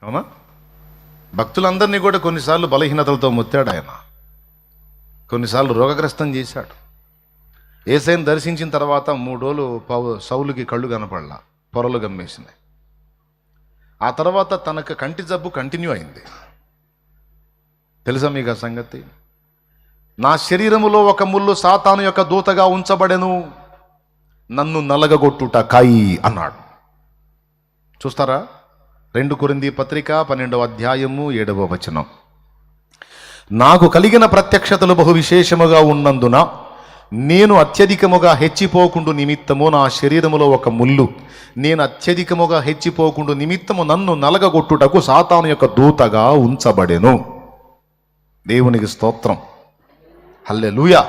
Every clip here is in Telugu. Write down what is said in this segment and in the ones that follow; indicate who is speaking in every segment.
Speaker 1: అవునా? భక్తులందరినీ కూడా కొన్నిసార్లు బలహీనతలతో మొత్తాడు ఆయన, కొన్నిసార్లు రోగగ్రస్తం చేశాడు. యేసయ్యను దర్శించిన తర్వాత 3 రోజులు సౌలుకి కళ్ళు కనపడలా, పొరలు గమ్మేసినాయి. ఆ తర్వాత తనకు కంటి జబ్బు కంటిన్యూ అయింది. తెలుసా మీకు ఆ సంగతి? నా శరీరములో ఒక ముళ్ళు సాతాను యొక్క దూతగా ఉంచబడెను, నన్ను నలగగొట్టుట కాయి అన్నాడు. చూస్తారా? 2 కొరింథీ పత్రిక 12వ అధ్యాయము 7వ వచనం. నాకు కలిగిన ప్రత్యక్షతలు బహు విశేషముగా ఉన్నందున నేను అత్యధికముగా హెచ్చిపోకుండు నిమిత్తము నా శరీరములో ఒక ముళ్ళు, నేను అత్యధికముగా హెచ్చిపోకుండు నిమిత్తము నన్ను నలగగొట్టుటకు సాతాను యొక్క దూతగా ఉంచబడెను. దేవునికి స్తోత్రం, హల్లెలూయా.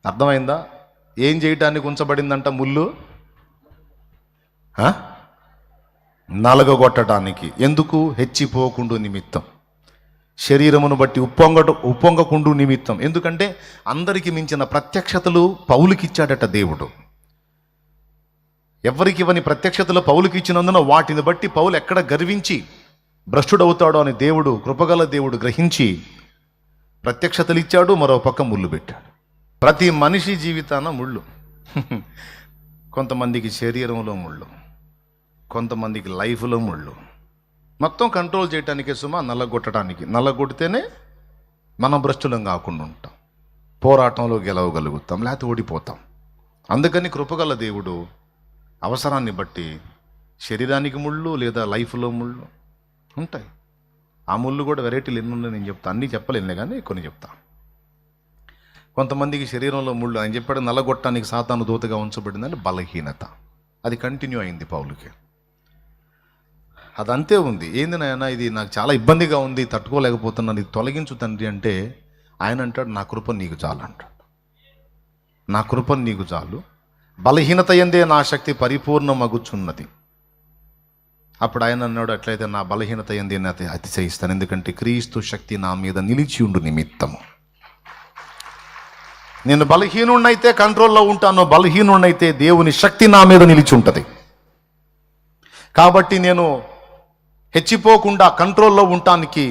Speaker 1: అర్థమైందా? ఏం చేయటానికి ఉంచబడిందంట ముళ్ళు? నలగగొట్టడానికి. ఎందుకు? హెచ్చిపోకుండు నిమిత్తం, శరీరమును బట్టి ఉప్పొంగకుండు నిమిత్తం. ఎందుకంటే అందరికి మించిన ప్రత్యక్షతలు పౌలుకిచ్చాడట దేవుడు. ఎవరికి ఇవ్వని ప్రత్యక్షతలు పౌలుకి ఇచ్చినందున వాటిని బట్టి పౌలు ఎక్కడ గర్వించి భ్రష్టుడవుతాడో అని దేవుడు, కృపగల దేవుడు గ్రహించి ప్రత్యక్షతలు ఇచ్చాడు, మరో పక్క ముళ్ళు పెట్టాడు. ప్రతి మనిషి జీవితాన ముళ్ళు. కొంతమందికి శరీరంలో ముళ్ళు, కొంతమందికి లైఫ్లో ముళ్ళు. మొత్తం కంట్రోల్ చేయటానికే సుమా, నల్లగొట్టడానికి. నల్లగొడితేనే మనం భ్రష్టులం కాకుండా ఉంటాం, పోరాటంలో గెలవగలుగుతాం, లేకపోతే ఓడిపోతాం. అందుకని కృపగల దేవుడు అవసరాన్ని బట్టి శరీరానికి ముళ్ళు లేదా లైఫ్లో ముళ్ళు ఉంటాయి. ఆ ముళ్ళు కూడా వెరైటీలు ఎన్ని ఉన్నాయి నేను చెప్తాను, అన్నీ చెప్పలేనులే కానీ కొన్ని చెప్తాను. కొంతమందికి శరీరంలో ముళ్ళు, ఆయన చెప్పాడు నల్లగొట్టడానికి సాతాను దూతగా ఉంచబడిందని బలహీనత. అది కంటిన్యూ అయింది పౌలుకి. అదంతే ఉంది. ఏంది నాయన ఇది నాకు చాలా ఇబ్బందిగా ఉంది, తట్టుకోలేకపోతున్నాను, ఇది తొలగించు తండ్రి అంటే ఆయన అంటాడు నా కృప నీకు చాలు అంటాడు. నా కృప నీకు చాలు, బలహీనత యందే నా శక్తి పరిపూర్ణమగుచున్నది. అప్పుడు ఆయన అన్నాడు, అట్లయితే నా బలహీనత యందే నేను అతిశయిస్తాను, ఎందుకంటే క్రీస్తు శక్తి నా మీద నిలిచి ఉండు నిమిత్తము. నేను బలహీనున్నైతే కంట్రోల్లో ఉంటాను, బలహీనున్నైతే దేవుని శక్తి నా మీద నిలిచి ఉంటుంది. కాబట్టి నేను హెచ్చిపోకుండా కంట్రోల్లో ఉండటానికి,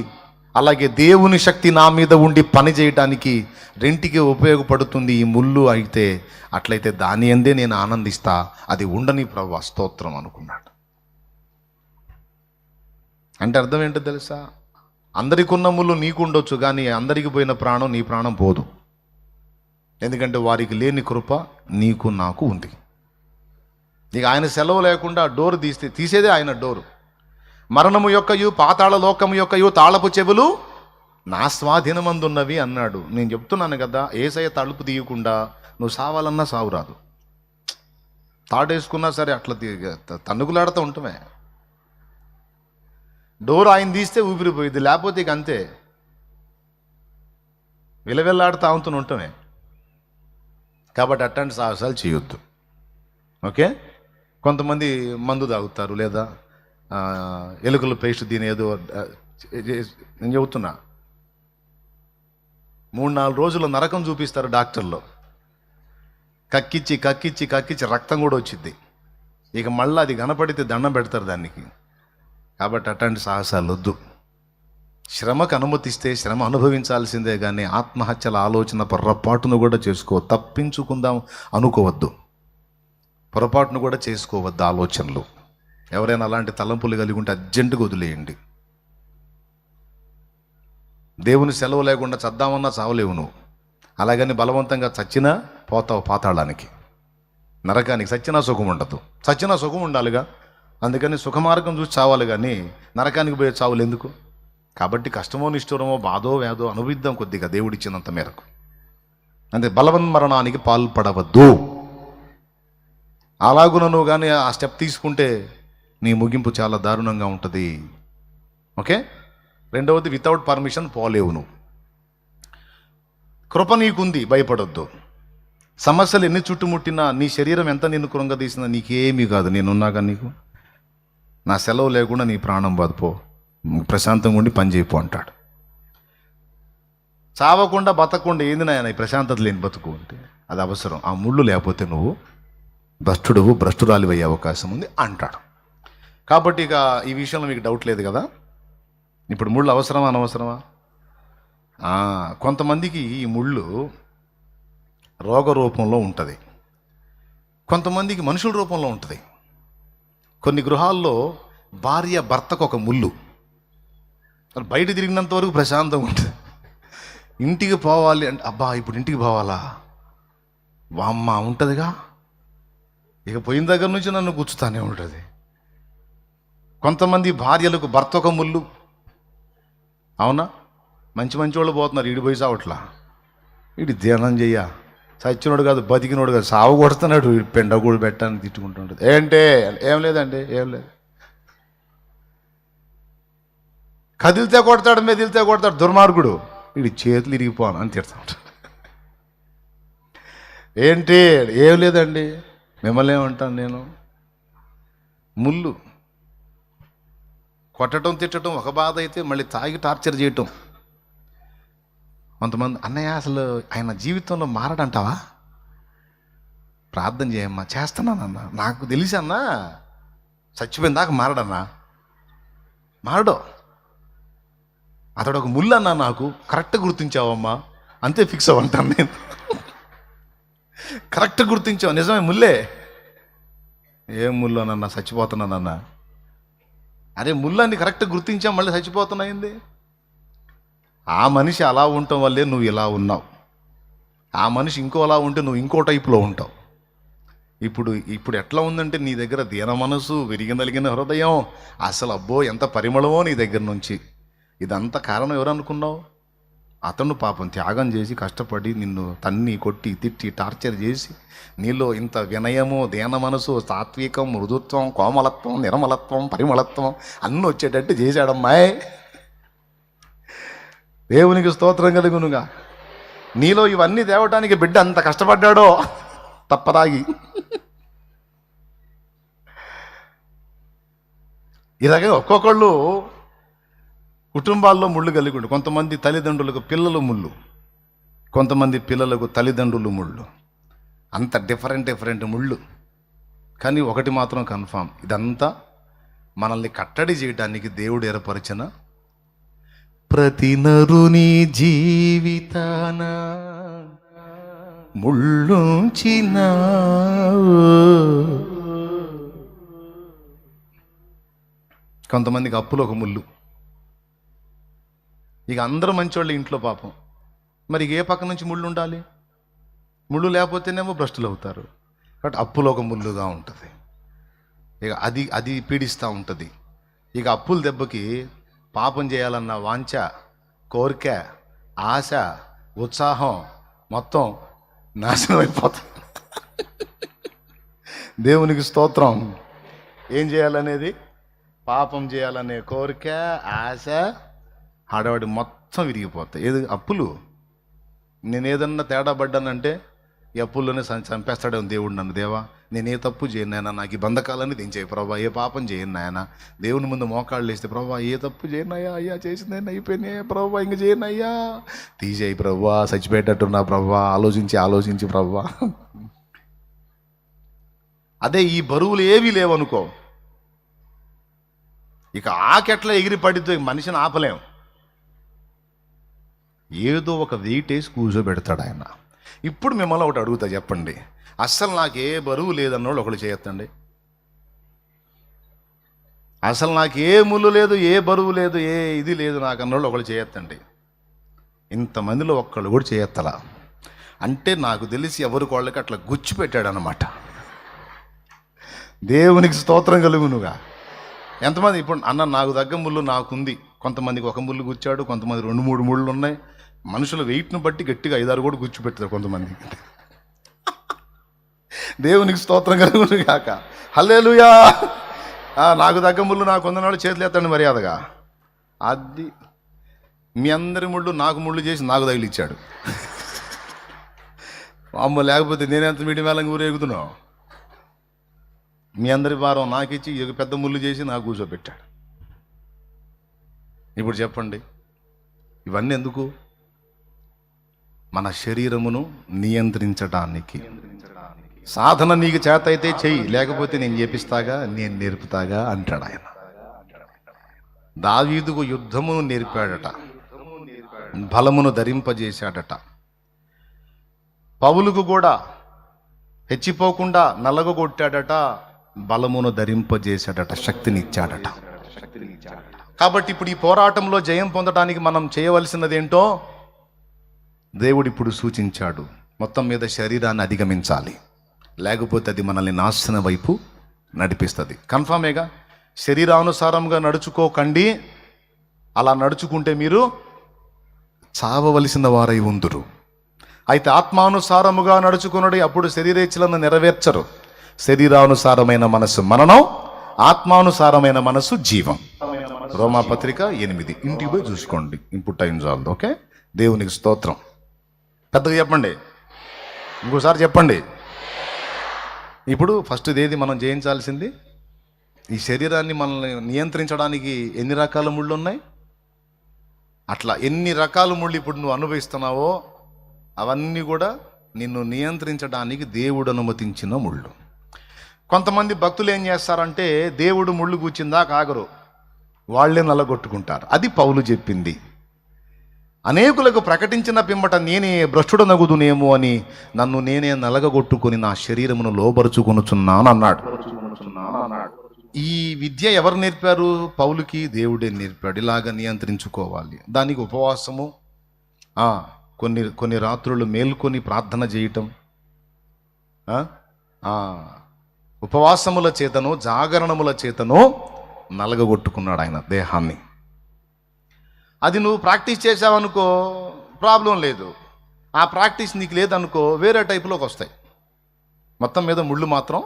Speaker 1: అలాగే దేవుని శక్తి నా మీద ఉండి పని చేయడానికి రెంటికి ఉపయోగపడుతుంది ఈ ముళ్ళు. అయితే అట్లయితే దాని అందే నేను ఆనందిస్తా, అది ఉండని ప్రభువా స్తోత్రం అనుకున్నాడు. అంటే అర్థం ఏంటో తెలుసా? అందరికి ఉన్న ముళ్ళు నీకు ఉండొచ్చు, కానీ అందరికి పోయిన ప్రాణం నీ ప్రాణం పోదు. ఎందుకంటే వారికి లేని కృప నీకు నాకు ఉంది. ఇక ఆయన సెలవు లేకుండా డోరు తీసేదే ఆయన డోరు. మరణము యొక్కయు పాతాళ లోకము యొక్కయు తాళపు చెవులు నా స్వాధీనమందున్నవి అన్నాడు. నేను చెప్తున్నాను కదా, యేసయ్య తలుపు తీయకుండా నువ్వు సావాలన్నా సావు రాదు. తాడేసుకున్నా సరే అట్లా తన్నుకులాడుతూ ఉంటామే. డోర్ ఆయన తీస్తే ఊపిరిపోయింది, లేకపోతే ఇక అంతే విలవెల్లాడుతూ అవుతూనే ఉంటామే. కాబట్టి అట్లాంటి సాహసాలు చేయొద్దు. ఓకే? కొంతమంది మందు తాగుతారు, లేదా ఎలుకల పేస్ట్ దీని ఏదో నేను చెబుతున్నా, 3-4 రోజుల నరకం చూపిస్తారు డాక్టర్లు. కక్కిచ్చి కక్కిచ్చి కక్కిచ్చి రక్తం కూడా వచ్చింది. ఇక మళ్ళీ అది కనపడితే దండం పెడతారు దానికి. కాబట్టి అట్లాంటి సాహసాలు వద్దు. శ్రమకు అనుమతిస్తే శ్రమ అనుభవించాల్సిందే, కానీ ఆత్మహత్యల ఆలోచన పొరపాటును కూడా తప్పించుకుందాం అనుకోవద్దు. పొరపాటును కూడా చేసుకోవద్దు ఆలోచనలు. ఎవరైనా అలాంటి తలంపులు కలిగి ఉంటే అర్జెంటుగా వదిలేయండి. దేవుని సెలవు లేకుండా చద్దామన్నా చావలేవు నువ్వు. అలాగని బలవంతంగా చచ్చినా పోతావు పాతాళానికి, నరకానికి. చచ్చినా సుఖం ఉండదు, చచ్చినా సుఖం ఉండాలిగా. అందుకని సుఖమార్గం చూసి చావాలి, కానీ నరకానికి పోయే చావులు ఎందుకు? కాబట్టి కష్టమో నిష్ఠూరమో బాధో వేదో అనుభవిద్దాం కొద్దిగా దేవుడిచ్చినంత మేరకు. అంటే బలవన్మరణానికి పాల్పడవద్దు. అలాగున నువ్వు కానీ ఆ స్టెప్ తీసుకుంటే నీ ముగింపు చాలా దారుణంగా ఉంటుంది. ఓకే? రెండవది, వితౌట్ పర్మిషన్ పోలేవు నువ్వు. కృప నీకుంది, భయపడొద్దు. సమస్యలు ఎన్ని చుట్టుముట్టినా, నీ శరీరం ఎంత నిన్ను కృంగదీసినా నీకేమీ కాదు. నేనున్నాగా నీకు. నా సెలవు లేకుండా నీ ప్రాణం బతుపో, ప్రశాంతంగా ఉండి పని చేయపో అంటాడు. చావకుండా బతకకుండా ఏంది నాయన ఈ ప్రశాంతత లేని బతుకు అంటే అది అవసరం. ఆ ముళ్ళు లేకపోతే నువ్వు భ్రష్టురాలి అయ్యే అవకాశం ఉంది అంటాడు. కాబట్టి ఇక ఈ విషయంలో మీకు డౌట్ లేదు కదా. ఇప్పుడు ముళ్ళు అవసరమా అనవసరమా? కొంతమందికి ఈ ముళ్ళు రోగ రూపంలో ఉంటుంది, కొంతమందికి మనుషుల రూపంలో ఉంటుంది. కొన్ని గృహాల్లో భార్య భర్తకు ఒక ముళ్ళు, బయట తిరిగినంత వరకు ప్రశాంతంగా ఉంటుంది. ఇంటికి పోవాలి అంటే అబ్బా ఇప్పుడు ఇంటికి పోవాలా, వామ్మ ఉంటుందిగా, ఇక పోయిన దగ్గర నుంచి నన్ను గుచ్చుతానే ఉంటుంది. కొంతమంది భార్యలకు భర్త ఒక ముళ్ళు. అవునా? మంచి మంచి వాళ్ళు పోతున్నారు, ఈడు పోయి సావట్లా, వీడి ధ్యానం చెయ్య, సచ్చినోడు కాదు బతికినోడు కాదు, సావు కొడుతున్నాడు, పెండగూడు పెట్టాలని తిట్టుకుంటుంటుంది. ఏంటే ఏం లేదండి, ఏం లేదు. కదిలితే కొడతాడు, మెదిలితే కొడతాడు, దుర్మార్గుడు, వీడి చేతులు ఇరిగిపోను అని తిడతా ఉంటాడు. ఏంటి ఏం లేదండి, మిమ్మల్ని ఏమంటాను నేను. ముళ్ళు కొట్టడం తిట్టడం ఒక బాధ అయితే, మళ్ళీ తాగి టార్చర్ చేయటం. కొంతమంది అన్నయ్య అసలు ఆయన జీవితంలో మారడంటావా? ప్రార్థన చేయమ్మా. చేస్తున్నానన్నా, నాకు తెలిసి అన్నా చచ్చిపోయిన దాకా మారడన్నా, మారడు. అతడు ఒక ముళ్ళు అన్నా, నాకు కరెక్ట్ గుర్తించావమ్మా, అంతే ఫిక్స్ అవ్వంటాను నేను. కరెక్ట్ గుర్తించావు, నిజమే ముల్లే. ఏం ముళ్ళు అన్నా, చచ్చిపోతున్నానన్నా. అరే ముళ్ళని కరెక్ట్ గుర్తించాం, మళ్ళీ చచ్చిపోతున్నాయింది. ఆ మనిషి అలా ఉండటం వల్లే నువ్వు ఇలా ఉన్నావు. ఆ మనిషి ఇంకోలా ఉంటే నువ్వు ఇంకో టైపులో ఉంటావు. ఇప్పుడు ఎట్లా ఉందంటే నీ దగ్గర దీన మనసు, విరిగినలిగిన హృదయం, అసలు అబ్బో ఎంత పరిమళమో నీ దగ్గర నుంచి. ఇదంతా కారణం ఎవరు అనుకున్నావు? అతను పాపం త్యాగం చేసి కష్టపడి నిన్ను తన్ని కొట్టి తిట్టి టార్చర్ చేసి నీలో ఇంత వినయము, దీన మనసు, సాత్వికం, మృదుత్వం, కోమలత్వం, నిర్మలత్వం, పరిమళత్వం అన్నీ వచ్చేటట్టు చేశాడమ్మాయి. దేవునికి స్తోత్రం కలుగునుగా. నీలో ఇవన్నీ తేవటానికి బిడ్డ అంత కష్టపడ్డాడో తప్పదాగి. ఇలాగే ఒక్కొక్కళ్ళు కుటుంబాల్లో ముళ్ళు కలిగి ఉండు. కొంతమంది తల్లిదండ్రులకు పిల్లలు ముళ్ళు, కొంతమంది పిల్లలకు తల్లిదండ్రులు ముళ్ళు. అంత డిఫరెంట్ ముళ్ళు. కానీ ఒకటి మాత్రం కన్ఫామ్, ఇదంతా మనల్ని కట్టడి చేయడానికి దేవుడు ఏర్పరిచిన ప్రతి నరుని జీవితాన ముళ్ళుంచిన. కొంతమందికి అప్పులో ఒక ముళ్ళు. ఇక అందరూ మంచోళ్ళు ఇంట్లో పాపం, మరి ఏ పక్క నుంచి ముళ్ళు ఉండాలి? ముళ్ళు లేకపోతేనేమో భ్రష్టులు అవుతారు. కాబట్టి అప్పులో ఒక ముళ్ళుగా ఉంటుంది. ఇక అది పీడిస్తూ ఉంటుంది. ఇక అప్పుల దెబ్బకి పాపం చేయాలన్న వాంఛ, కోరిక, ఆశ, ఉత్సాహం మొత్తం నాశనం అయిపోతుంది. దేవునికి స్తోత్రం. ఏం చేయాలనేది, పాపం చేయాలనే కోరిక, ఆశ, హడావడి మొత్తం విరిగిపోతాయి. ఏది అప్పులు. నేను ఏదన్నా తేడా పడ్డానంటే ఈ అప్పుల్లోనే చంపేస్తాడేమో దేవుడు నన్ను. దేవా నేను ఏ తప్పు చేయను నాయన, నాకు ఈ బంధకాలన్నీ దించేయి ప్రభా, ఏ పాపం చేయను నాయన. దేవుని ముందు మోకాళ్ళు వేస్తే ప్రభా ఏ తప్పు చేయనయ్యా, అయ్యా చేసిందేనా అయిపోయినాయి ప్రభా, ఇంక చేయనయ్యా, తీసేయి ప్రభా, చచ్చిపోయేటట్టున్నా ప్రభా, ఆలోచించి ప్రభా. అదే ఈ బరువులు ఏవీ లేవనుకో, ఇక ఆకెట్లా ఎగిరి పడితే మనిషిని ఆపలేం. ఏదో ఒక వెయిట్ వేసి కూర్చోబెడతాడు ఆయన. ఇప్పుడు మిమ్మల్ని ఒకటి అడుగుతా, చెప్పండి, అస్సలు నాకు ఏ బరువు లేదన్నోళ్ళు ఒకళ్ళు చేయొద్దండి. అసలు నాకు ఏ ముళ్ళు లేదు, ఏ బరువు లేదు, ఏ ఇది లేదు నాకు అన్నోళ్ళు ఒకళ్ళు చేయొద్దండి. ఇంతమందిలో ఒక్కళ్ళు కూడా చేయొత్తలా అంటే నాకు తెలిసి ఎవరికి వాళ్ళకి అట్లా గుచ్చిపెట్టాడు అన్నమాట. దేవునికి స్తోత్రం కలుగునుగా. ఎంతమంది ఇప్పుడు అన్న నాకు దగ్గర ముళ్ళు నాకుంది, కొంతమందికి ఒక ముళ్ళు గుచ్చాడు, కొంతమంది 2-3 ముళ్ళు ఉన్నాయి. మనుషుల వెయిట్ను బట్టి గట్టిగా 5-6 కూడా గుచ్చిపెడతారు కొంతమంది. దేవునికి స్తోత్రం కలుగును కాక. హల్లెలూయా. నాకు దగ్గర ముళ్ళు నాకు వందనాడు చేతులు ఎత్తండి మర్యాదగా. అది మీ అందరి ముళ్ళు నాకు ముళ్ళు చేసి నాకు తగిలిచ్చాడు. అమ్మ లేకపోతే నేనెంత మీడి మేళంగా ఊరేగుతున్నావు. మీ అందరి భారం నాకు ఇచ్చి పెద్ద ముళ్ళు చేసి నాకు కూర్చోబెట్టాడు. ఇప్పుడు చెప్పండి, ఇవన్నీ ఎందుకు? మన శరీరమును నియంత్రించడానికి. సాధన నీకు చేత అయితే చెయ్యి, లేకపోతే నేను చేపిస్తాగా, నేను నేర్పుతాగా అంటాడు ఆయన. దావీదుకు యుద్ధమును నేర్పాడట, బలమును ధరింపజేశాడట. పౌలుకు కూడా హెచ్చిపోకుండా నలగొట్టాడట, బలమును ధరింపజేశాడట, శక్తినిచ్చాడట. కాబట్టి ఇప్పుడు ఈ పోరాటంలో జయం పొందడానికి మనం చేయవలసినది ఏంటో దేవుడు ఇప్పుడు సూచించాడు. మొత్తం మీద శరీరాన్ని అధిగమించాలి, లేకపోతే అది మనల్ని నాశనం వైపు నడిపిస్తుంది. కన్ఫామేగా, శరీరానుసారంగా నడుచుకోకండి, అలా నడుచుకుంటే మీరు చావవలసిన వారై ఉందురు. అయితే ఆత్మానుసారముగా నడుచుకున్నది అప్పుడు శరీరేచ్ఛలను నెరవేర్చరు. శరీరానుసారమైన మనసు మరణం, ఆత్మానుసారమైన మనసు జీవం. రోమాపత్రిక 8. ఇంటికి పోయి చూసుకోండి, ఇంపుట్ టైం చాలదు. ఓకే, దేవునికి స్తోత్రం. పెద్దగా చెప్పండి, ఇంకోసారి చెప్పండి. ఇప్పుడు ఫస్ట్ ఏది మనం జయించాల్సింది? ఈ శరీరాన్ని మనల్ని నియంత్రించడానికి ఎన్ని రకాల ముళ్ళు ఉన్నాయి? అట్లా ఎన్ని రకాల ముళ్ళు ఇప్పుడు నువ్వు అనుభవిస్తున్నావో అవన్నీ కూడా నిన్ను నియంత్రించడానికి దేవుడు అనుమతించిన ముళ్ళు. కొంతమంది భక్తులు ఏం చేస్తారంటే దేవుడు ముళ్ళు కూర్చిందా కాగరు, వాళ్ళే నల్లగొట్టుకుంటారు. అది పౌలు చెప్పింది. అనేకులకు ప్రకటించిన పిమ్మట నేనే భ్రష్టుడనగుదునేమో అని నన్ను నేనే నలగగొట్టుకుని నా శరీరమును లోబరుచుకొనుచున్నాను అన్నాడు. ఈ విద్య ఎవరు నేర్పారు? పౌలుకి దేవుడే నేర్పాడు. ఇలాగ నియంత్రించుకోవాలి. దానికి ఉపవాసము, కొన్ని రాత్రులు మేల్కొని ప్రార్థన చేయటం, ఉపవాసముల చేతను జాగరణముల చేతను నలగగొట్టుకున్నాడు ఆయన దేహాన్ని. అది నువ్వు ప్రాక్టీస్ చేసావనుకో ప్రాబ్లం లేదు. ఆ ప్రాక్టీస్ నీకు లేదనుకో వేరే టైపులోకి వస్తాయి. మొత్తం మీద ముళ్ళు మాత్రం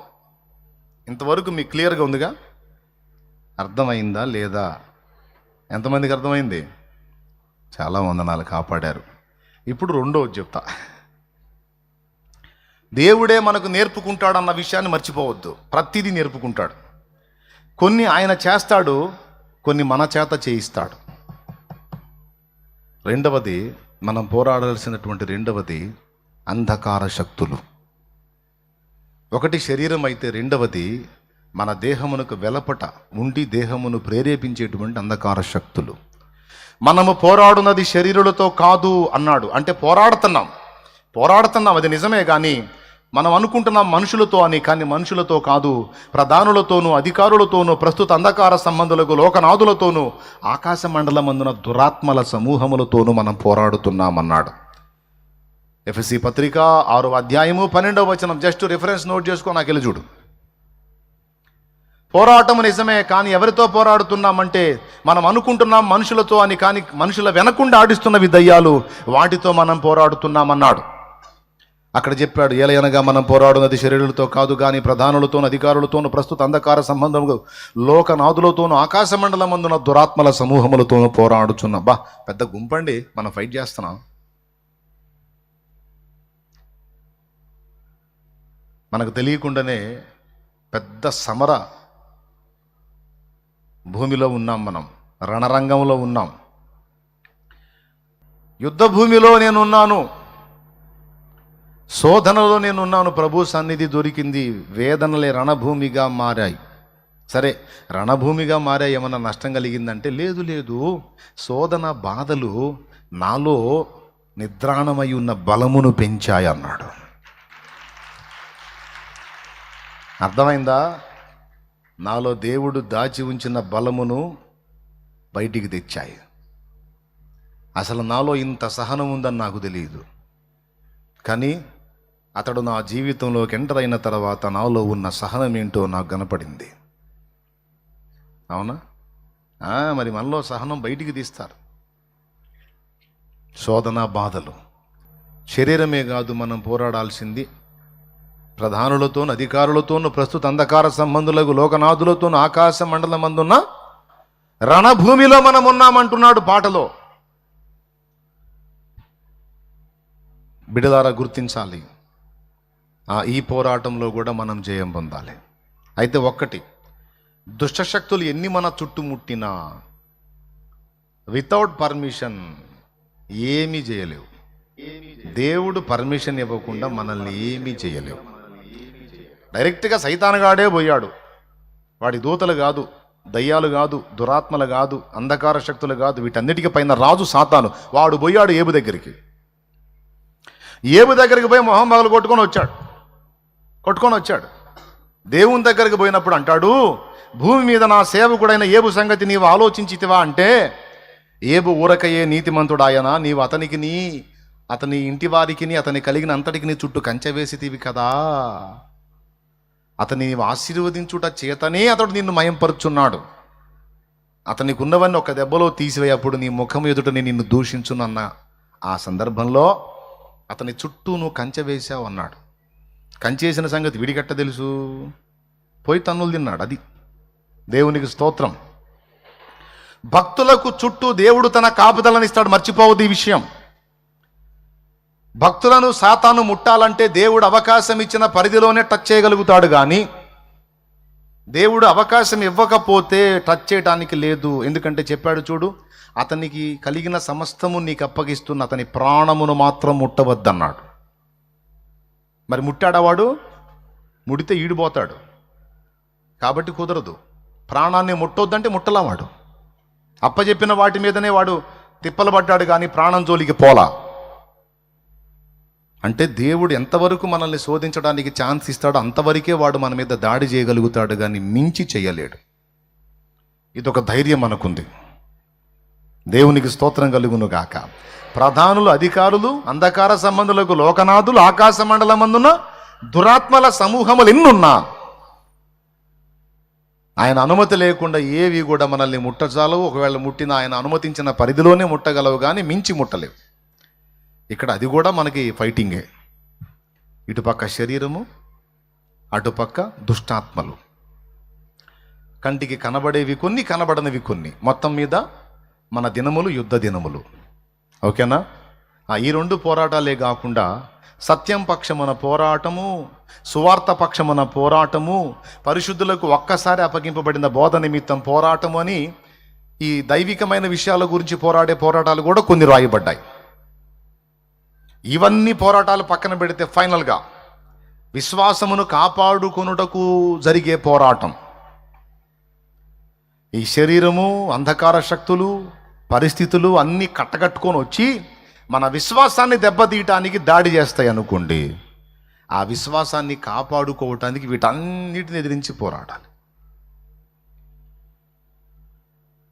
Speaker 1: ఇంతవరకు మీకు క్లియర్గా ఉందిగా? అర్థమైందా లేదా? ఎంతమందికి అర్థమైంది? చాలా వందనాలు, కాపాడారు. ఇప్పుడు రెండోది చెప్తా. దేవుడే మనకు నేర్పుకుంటాడన్న విషయాన్ని మర్చిపోవద్దు. ప్రతిదీ నేర్పుకుంటాడు. కొన్ని ఆయన చేస్తాడు, కొన్ని మన చేత చేయిస్తాడు. రెండవది మనం పోరాడాల్సినటువంటి రెండవది అంధకార శక్తులు. ఒకటి శరీరం అయితే రెండవది మన దేహమునకు వెలపట ఉండి దేహమును ప్రేరేపించేటువంటి అంధకార శక్తులు. మనము పోరాడున్నది శరీరులతో కాదు అన్నాడు. అంటే పోరాడుతున్నాం అది నిజమే, కానీ మనం అనుకుంటున్నాం మనుషులతో అని. కానీ మనుషులతో కాదు, ప్రధానులతోనూ అధికారులతోనూ ప్రస్తుత అంధకార సంబంధులకు లోకనాథులతోనూ ఆకాశ మండలమందున దురాత్మల సమూహములతోనూ మనం పోరాడుతున్నామన్నాడు. ఎఫెసీ పత్రిక 6వ అధ్యాయము 12వ వచనం. జస్ట్ రిఫరెన్స్ నోట్ చేసుకో, నాకు వెళ్ళి చూడు. పోరాటము నిజమే, కానీ ఎవరితో పోరాడుతున్నామంటే మనం అనుకుంటున్నాం మనుషులతో అని. కానీ మనుషుల వెనకుండా ఆడిస్తున్నవి దయ్యాలు, వాటితో మనం పోరాడుతున్నామన్నాడు. అక్కడ చెప్పాడు, ఏలయనగా మనం పోరాడున్నది శరీరులతో కాదు కానీ ప్రధానులతోనూ అధికారులతోనూ ప్రస్తుత అంధకార సంబంధము లోకనాథులతోనూ ఆకాశ మండలమందున దురాత్మల సమూహములతోనూ పోరాడుచున్నాం. పెద్ద గుంపండి, మనం ఫైట్ చేస్తున్నాం. మనకు తెలియకుండానే పెద్ద సమర భూమిలో ఉన్నాం, మనం రణరంగంలో ఉన్నాం. యుద్ధ భూమిలో నేనున్నాను, శోధనలో నేనున్నాను. ప్రభు సన్నిధి దొరికింది, వేదనలే రణభూమిగా మారాయి. సరే, రణభూమిగా మారాయి, ఏమన్నా నష్టం కలిగిందంటే లేదు. శోధన బాధలు నాలో నిద్రాణమై ఉన్న బలమును పెంచాయి అన్నాడు. అర్థమైందా? నాలో దేవుడు దాచి ఉంచిన బలమును బయటికి తెచ్చాయి. అసలు నాలో ఇంత సహనం ఉందని నాకు తెలియదు, కానీ అతడు నా జీవితంలోకి ఎంటర్ అయిన తర్వాత నాలో ఉన్న సహనం ఏంటో నాకు కనపడింది. అవునా? మరి మనలో సహనం బయటికి తీస్తారు. శోధన బాధలు శరీరమే కాదు, మనం పోరాడాల్సింది ప్రధానులతోనూ అధికారులతోనూ ప్రస్తుత అంధకార సంబంధులకు లోకనాథులతోనూ ఆకాశ మండలమందున్న రణభూమిలో మనం ఉన్నామంటున్నాడు పాటలో. బిడలారా, గుర్తించాలి, ఈ పోరాటంలో కూడా మనం జయం పొందాలి. అయితే ఒక్కటి, దుష్టశక్తులు ఎన్ని మన చుట్టుముట్టినా వితౌట్ పర్మిషన్ ఏమీ చేయలేవు. దేవుడు పర్మిషన్ ఇవ్వకుండా మనల్ని ఏమీ చేయలేవు. డైరెక్ట్గా సైతానుగాడే పోయాడు. వాడి దూతలు కాదు, దయ్యాలు కాదు, దురాత్మలు కాదు, అంధకార శక్తులు కాదు, వీటన్నిటికీ పైన రాజు సాతాను. వాడు పోయాడు ఏబు దగ్గరికి. ఏబు దగ్గరికి పోయి మొహం పగలు కొట్టుకొని వచ్చాడు. దేవుని దగ్గరికి పోయినప్పుడు అంటాడు, భూమి మీద నా సేవకుడైన ఏబు సంగతి నీవు ఆలోచించితివా అంటే, ఏబు ఊరకయే నీతిమంతుడాయన, నీవు అతని ఇంటి వారికి అతని కలిగిన అంతటికి నీ చుట్టూ కంచె వేసితివి కదా, అతని నీవు ఆశీర్వదించుట చేతనే అతడు నిన్ను మయంపరుచున్నాడు, అతనికి ఉన్నవన్నీ ఒక దెబ్బలో తీసివేయప్పుడు నీ ముఖం ఎదుటని నిన్ను దూషించునన్న ఆ సందర్భంలో అతని చుట్టూ నువ్వు కంచె వేసావు అన్నాడు. కంచేసిన సంగతి విడిగట్ట తెలుసు, పోయి తన్నులు తిన్నాడు. అది దేవునికి స్తోత్రం. భక్తులకు చుట్టూ దేవుడు తన కాపుదలనిస్తాడు, మర్చిపోవద్దు ఈ విషయం. భక్తులను సాతాను ముట్టాలంటే దేవుడు అవకాశం ఇచ్చిన పరిధిలోనే టచ్ చేయగలుగుతాడు, కానీ దేవుడు అవకాశం ఇవ్వకపోతే టచ్ చేయడానికి లేదు. ఎందుకంటే చెప్పాడు చూడు, అతనికి కలిగిన సమస్తము నీకు అప్పగిస్తున్న అతని ప్రాణమును మాత్రం ముట్టవద్దన్నాడు. మరి ముట్టాడా వాడు? ముడితే ఈడిపోతాడు కాబట్టి కుదరదు. ప్రాణాన్ని ముట్టొద్దంటే ముట్టలా వాడు. అప్పచెప్పిన వాటి మీదనే వాడు తిప్పలు పడ్డాడు, కానీ ప్రాణం జోలికి పోలా. అంటే దేవుడు ఎంతవరకు మనల్ని శోధించడానికి ఛాన్స్ ఇస్తాడో అంతవరకే వాడు మన మీద దాడి చేయగలుగుతాడు, కానీ మించి చేయలేడు. ఇదొక ధైర్యం మనకుంది. దేవునికి స్తోత్రం కలుగును గాక. ప్రధానులు, అధికారులు, అంధకార సంబంధులకు లోకనాథులు, ఆకాశ మండలమందున దురాత్మల సమూహములు ఎన్నున్నా ఆయన అనుమతి లేకుండా ఏవి కూడా మనల్ని ముట్టజాలవు. ఒకవేళ ముట్టిన ఆయన అనుమతించిన పరిధిలోనే ముట్టగలవు, కానీ మించి ముట్టలేవు. ఇక్కడ అది కూడా మనకి ఫైటింగే. ఇటుపక్క శరీరము, అటుపక్క దుష్టాత్మలు. కంటికి కనబడేవి కొన్ని, కనబడనివి కొన్ని. మొత్తం మీద మన దినములు యుద్ధ దినములు. ఓకేనా? ఈ రెండు పోరాటాలే కాకుండా సత్యం పక్షమున పోరాటము, సువార్త పక్షమున పోరాటము, పరిశుద్ధులకు ఒక్కసారి అప్పగింపబడిన బోధ నిమిత్తం పోరాటము అని ఈ దైవికమైన విషయాల గురించి పోరాడే పోరాటాలు కూడా కొన్ని రాయబడ్డాయి. ఇవన్నీ పోరాటాలు పక్కన పెడితే ఫైనల్గా విశ్వాసమును కాపాడుకొనుటకు జరిగే పోరాటం. ఈ శరీరము, అంధకార శక్తులు, పరిస్థితులు అన్నీ కట్టకట్టుకొని వచ్చి మన విశ్వాసాన్ని దెబ్బతీయటానికి దాడి చేస్తాయి అనుకోండి. ఆ విశ్వాసాన్ని కాపాడుకోవటానికి వీటన్నిటిని ఎదిరించి పోరాడాలి.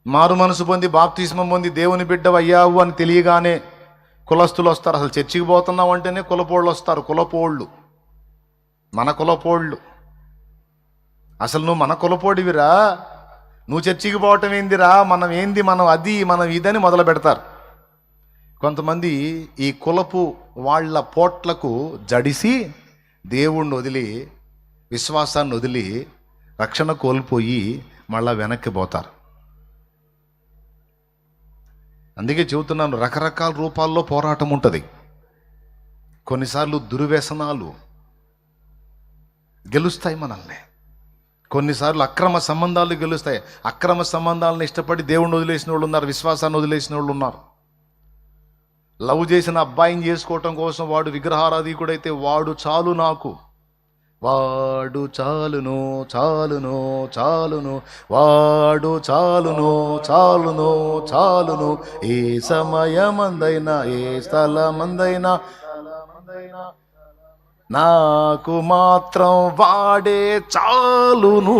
Speaker 1: మారు మనసు పొంది బాప్తిస్మం పొంది దేవుని బిడ్డవయ్యావు అని తెలియగానే కులస్తులు వస్తారు. అసలు చర్చికి పోతున్నావు అంటేనే కులపోళ్ళు వస్తారు. కులపోళ్ళు, మన కులపోళ్ళు. అసలు నువ్వు మన కులపోడివిరా, నువ్వు చర్చికి పోవటం ఏందిరా, మనం ఏంది, మనం అది, మనం ఇదని మొదలు పెడతారు. కొంతమంది ఈ కులపు వాళ్ళ పోట్లకు జడిసి దేవుణ్ణి వదిలి, విశ్వాసాన్ని వదిలి, రక్షణ కోల్పోయి మళ్ళా వెనక్కి పోతారు. అందుకే చెబుతున్నాను, రకరకాల రూపాల్లో పోరాటం ఉంటుంది. కొన్నిసార్లు దుర్వ్యసనాలు గెలుస్తాయి మనల్ని, కొన్నిసార్లు అక్రమ సంబంధాలు గెలుస్తాయి. అక్రమ సంబంధాలను ఇష్టపడి దేవుణ్ణి వదిలేసిన వాళ్ళు ఉన్నారు, విశ్వాసాన్ని వదిలేసిన వాళ్ళు ఉన్నారు. లవ్ చేసిన అబ్బాయిని చేసుకోవటం కోసం వాడు విగ్రహారాధికుడైతే వాడు చాలు నాకు, వాడు చాలును చాలును చాలును, వాడు చాలును చాలును చాలును, ఏ సమయమందైనా ఏ స్థలమందైనా నాకు మాత్రం వాడే చాలును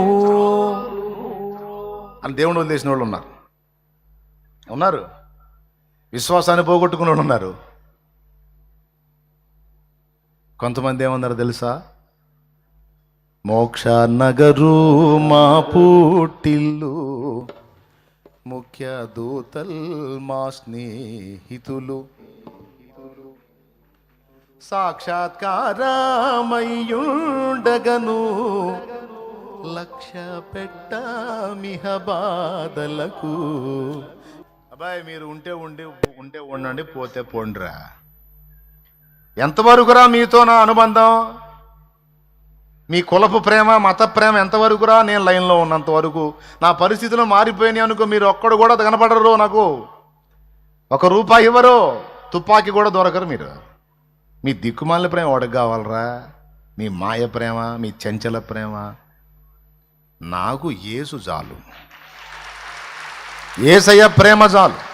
Speaker 1: అని దేవుని వదిలేసిన వాళ్ళు ఉన్నారు. విశ్వాసాన్ని పోగొట్టుకున్న వాళ్ళు ఉన్నారు. కొంతమంది ఏమన్నారు తెలుసా? మోక్ష నగరు మా పుట్టిల్లు, ముఖ్య దూతల్ మా స్నేహితులు, సాక్షాత్కారమయ్యుండగను లక్ష్య పెట్టమిహ బాధలకు. అబ్బాయి మీరు ఉంటే ఉండండి, పోతే పోండిరా. ఎంతవరకురా మీతో నా అనుబంధం? మీ కులపు ప్రేమ, మత ప్రేమ ఎంతవరకురా? నేను లైన్లో ఉన్నంత వరకు. నా పరిస్థితులు మారిపోయినాయి అనుకో, మీరు ఒక్కడు కూడా కనపడరు నాకు, ₹1 ఇవ్వరు, తుపాకీ కూడా దొరకరు మీరు. మీ దిక్కుమాలిన ప్రేమ వాడికి కావాలరా? మీ మాయ ప్రేమ, మీ చంచల ప్రేమ. నాకు యేసు చాలు, యేసయ్య ప్రేమ చాలు.